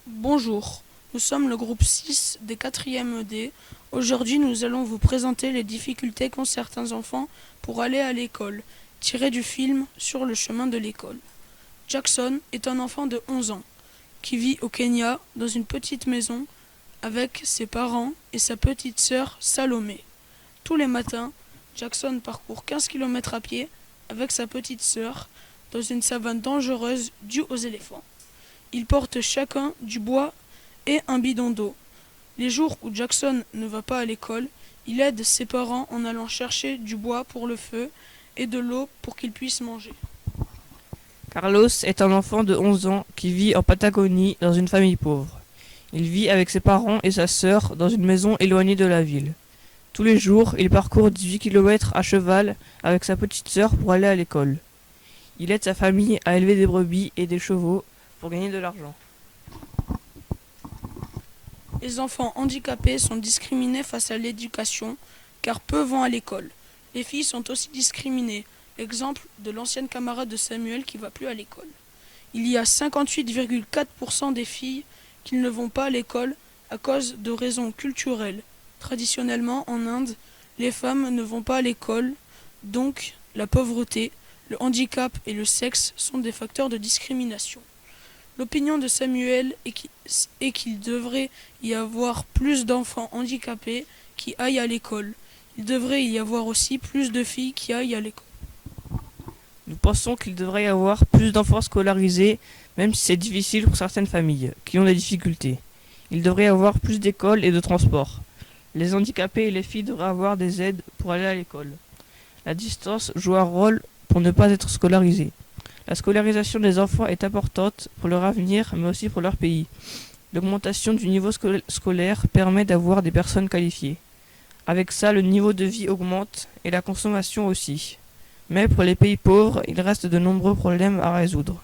Bonjour, nous sommes le groupe 6 des 4e ED. Aujourd'hui, nous allons vous présenter les difficultés qu'ont certains enfants pour aller à l'école, tiré du film Sur le chemin de l'école. Jackson est un enfant de 11 ans qui vit au Kenya dans une petite maison avec ses parents et sa petite sœur Salomé. Tous les matins, Jackson parcourt 15 km à pied avec sa petite sœur dans une savane dangereuse due aux éléphants. Ils portent chacun du bois et un bidon d'eau. Les jours où Jackson ne va pas à l'école, il aide ses parents en allant chercher du bois pour le feu et de l'eau pour qu'ils puissent manger. Carlos est un enfant de 11 ans qui vit en Patagonie dans une famille pauvre. Il vit avec ses parents et sa sœur dans une maison éloignée de la ville. Tous les jours, il parcourt 18 km à cheval avec sa petite sœur pour aller à l'école. Il aide sa famille à élever des brebis et des chevaux pour gagner de l'argent. Les enfants handicapés sont discriminés face à l'éducation car peu vont à l'école. Les filles sont aussi discriminées. Exemple de l'ancienne camarade de Samuel qui va plus à l'école. Il y a 58,4% des filles qui ne vont pas à l'école à cause de raisons culturelles. Traditionnellement, en Inde, les femmes ne vont pas à l'école, donc la pauvreté, le handicap et le sexe sont des facteurs de discrimination. L'opinion de Samuel est qu'il devrait y avoir plus d'enfants handicapés qui aillent à l'école. Il devrait y avoir aussi plus de filles qui aillent à l'école. Nous pensons qu'il devrait y avoir plus d'enfants scolarisés, même si c'est difficile pour certaines familles qui ont des difficultés. Il devrait y avoir plus d'écoles et de transports. Les handicapés et les filles devraient avoir des aides pour aller à l'école. La distance joue un rôle pour ne pas être scolarisés. La scolarisation des enfants est importante pour leur avenir, mais aussi pour leur pays. L'augmentation du niveau scolaire permet d'avoir des personnes qualifiées. Avec ça, le niveau de vie augmente et la consommation aussi. Mais pour les pays pauvres, il reste de nombreux problèmes à résoudre.